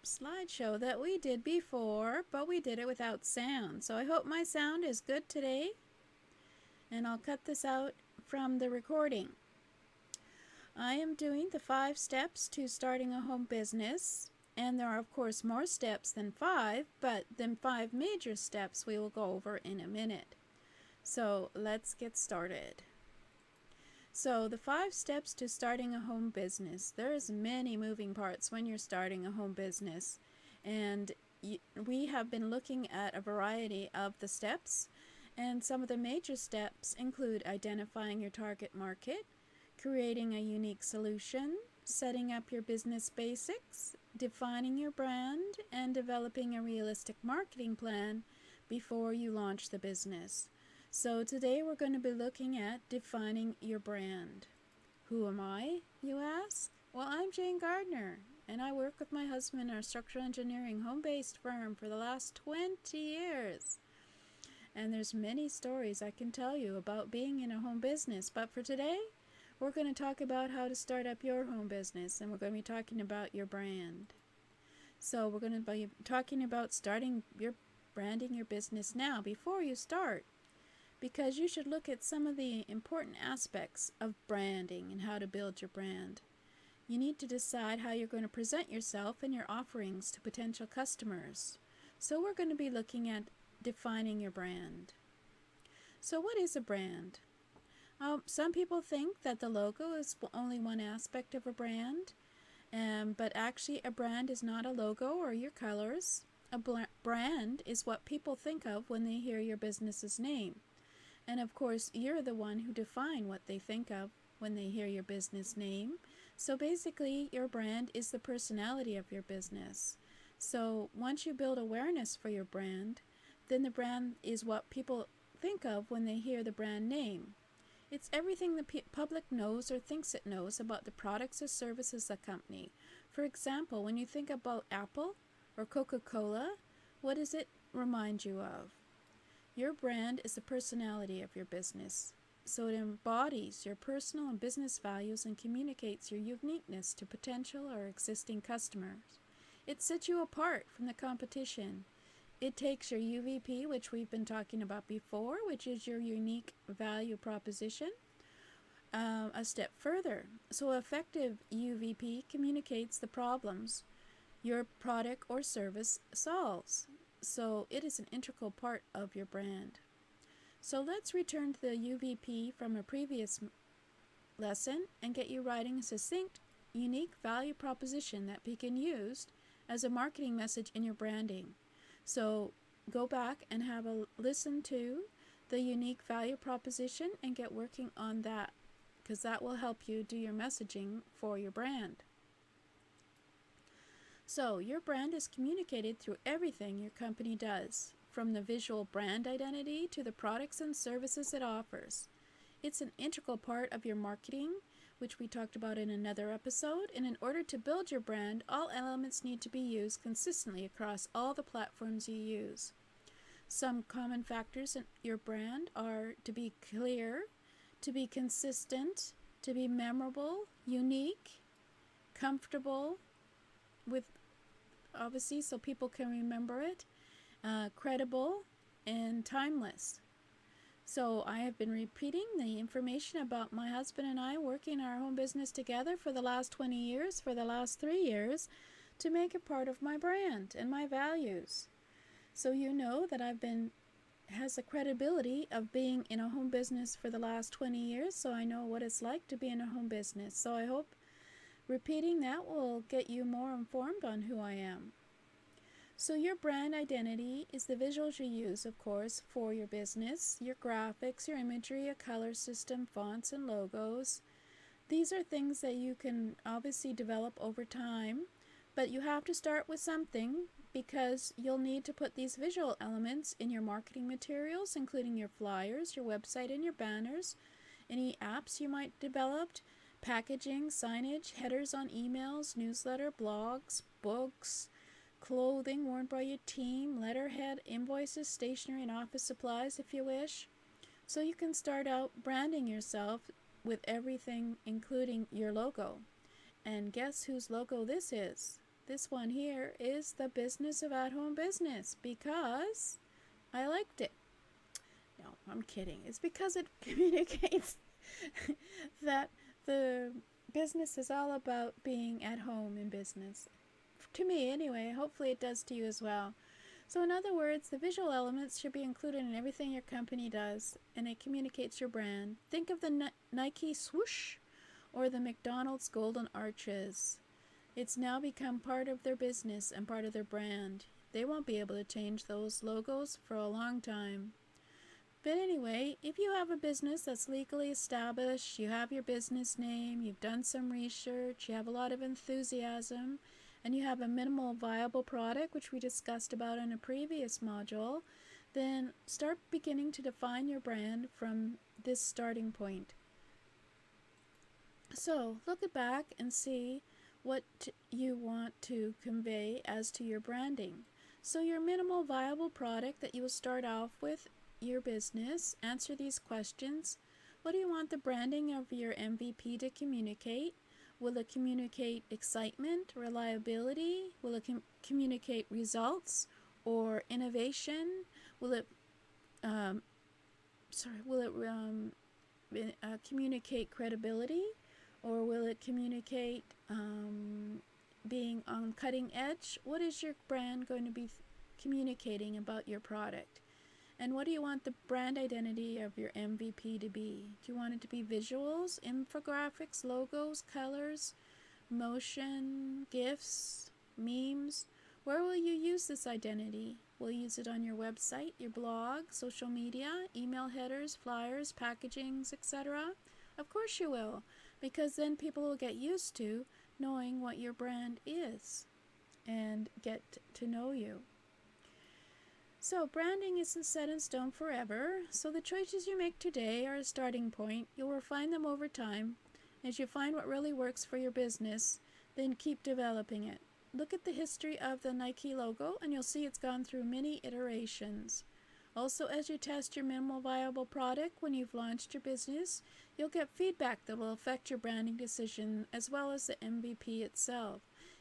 slideshow that we did before, but we did it without sound. So I hope my sound is good today, and I'll cut this out from the recording. I am doing the 5 steps to starting a home business, and there are of course more steps than 5, but the 5 major steps we will go over in a minute. So let's get started. So the 5 steps to starting a home business. There's many moving parts when you're starting a home business, and we have been looking at a variety of the steps, and some of the major steps include identifying your target market, creating a unique solution, setting up your business basics, defining your brand, and developing a realistic marketing plan before you launch the business. So today we're going to be looking at defining your brand. Who am I, you ask? Well, I'm Jane Gardner, and I work with my husband in a structural engineering home-based firm for the last 20 years. And there's many stories I can tell you about being in a home business, but for today, we're going to talk about how to start up your home business, and we're going to be talking about your brand. So we're going to be talking about branding your business now before you start, because you should look at some of the important aspects of branding and how to build your brand. You need to decide how you're going to present yourself and your offerings to potential customers. So we're going to be looking at defining your brand. So what is a brand? Some people think that the logo is only one aspect of a brand, but actually a brand is not a logo or your colors. A brand is what people think of when they hear your business's name. And of course, you're the one who define what they think of when they hear your business name. So basically, your brand is the personality of your business. So once you build awareness for your brand, then the brand is what people think of when they hear the brand name. It's everything the public knows or thinks it knows about the products or services of the company. For example, when you think about Apple or Coca-Cola, what does it remind you of? Your brand is the personality of your business, so it embodies your personal and business values and communicates your uniqueness to potential or existing customers. It sets you apart from the competition. It takes your UVP, which we've been talking about before, which is your unique value proposition, a step further. So effective UVP communicates the problems your product or service solves. So it is an integral part of your brand. So let's return to the UVP from a previous lesson and get you writing a succinct, unique value proposition that can be used as a marketing message in your branding. So go back and have a listen to the unique value proposition and get working on that, because that will help you do your messaging for your brand. So your brand is communicated through everything your company does, from the visual brand identity to the products and services it offers. It's an integral part of your marketing, which we talked about in another episode, and in order to build your brand, all elements need to be used consistently across all the platforms you use. Some common factors in your brand are to be clear, to be consistent, to be memorable, unique, comfortable, with obviously so people can remember it, credible, and timeless. So I have been repeating the information about my husband and I working our home business together for the last 20 years, for the last 3 years, to make it part of my brand and my values. So you know that has the credibility of being in a home business for the last 20 years, so I know what it's like to be in a home business. So I hope repeating that will get you more informed on who I am. So your brand identity is the visuals you use, of course, for your business, your graphics, your imagery, your color system, fonts, and logos. These are things that you can obviously develop over time, but you have to start with something, because you'll need to put these visual elements in your marketing materials, including your flyers, your website, and your banners, any apps you might develop, packaging, signage, headers on emails, newsletter, blogs, books, clothing worn by your team, letterhead, invoices, stationery, and office supplies if you wish. So you can start out branding yourself with everything, including your logo. And guess whose logo this is? This one here is the business of at-home business because I liked it. No, I'm kidding. It's because it communicates that the business is all about being at home in business. To me, anyway. Hopefully it does to you as well. So in other words, the visual elements should be included in everything your company does, and it communicates your brand. Think of the Nike swoosh or the McDonald's golden arches. It's now become part of their business and part of their brand. They won't be able to change those logos for a long time. But anyway, if you have a business that's legally established, you have your business name, you've done some research, you have a lot of enthusiasm, and you have a minimal viable product, which we discussed about in a previous module, then start beginning to define your brand from this starting point. So look back and see what you want to convey as to your branding. So your minimal viable product that you will start off with your business, answer these questions. What do you want the branding of your MVP to communicate? Will it communicate excitement, reliability? Will it communicate results or innovation? Will it communicate credibility, or will it communicate being on cutting edge? What is your brand going to be communicating about your product? And what do you want the brand identity of your MVP to be? Do you want it to be visuals, infographics, logos, colors, motion, GIFs, memes? Where will you use this identity? Will you use it on your website, your blog, social media, email headers, flyers, packagings, etc.? Of course you will, because then people will get used to knowing what your brand is and get to know you. So branding isn't set in stone forever, so the choices you make today are a starting point. You'll refine them over time. As you find what really works for your business, then keep developing it. Look at the history of the Nike logo and you'll see it's gone through many iterations. Also, as you test your minimal viable product when you've launched your business, you'll get feedback that will affect your branding decision as well as the MVP itself.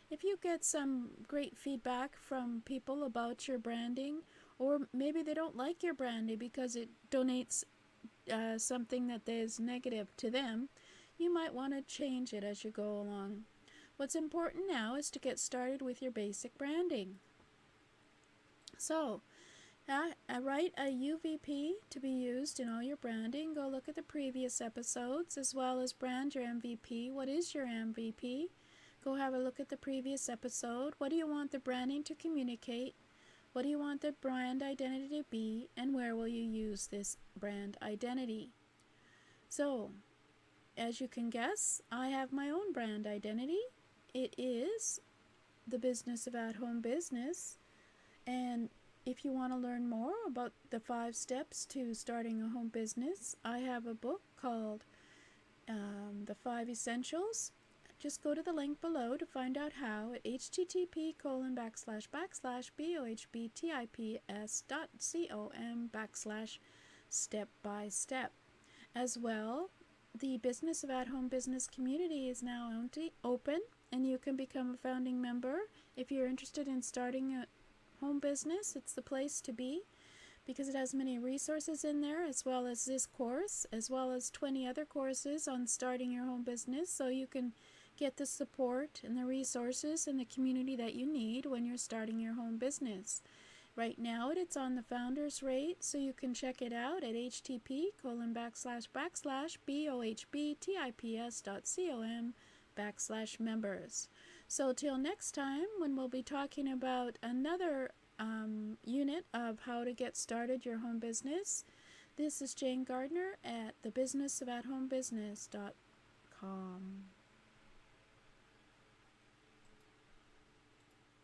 If you get some great feedback from people about your branding, or maybe they don't like your branding because it donates something that is negative to them, you might want to change it as you go along. What's important now is to get started with your basic branding. So, write a UVP to be used in all your branding. Go look at the previous episodes as well as brand your MVP. What is your MVP? Go have a look at the previous episode. What do you want the branding to communicate? What do you want the brand identity to be? And where will you use this brand identity? So, as you can guess, I have my own brand identity. It is the business of at-home business. And if you want to learn more about the 5 steps to starting a home business, I have a book called The 5 Essentials. Just go to the link below to find out how at http://bohbtips.com/step-by-step. As well, the Business of At-Home Business community is now open, and you can become a founding member. If you're interested in starting a home business, it's the place to be because it has many resources in there, as well as this course, as well as 20 other courses on starting your home business, so you can get the support and the resources and the community that you need when you're starting your home business. Right now it's on the founders rate, so you can check it out at http://bohbtips.com/members. So till next time, when we'll be talking about another unit of how to get started your home business. This is Jane Gardner at thebusinessofAtHomeBusiness.com.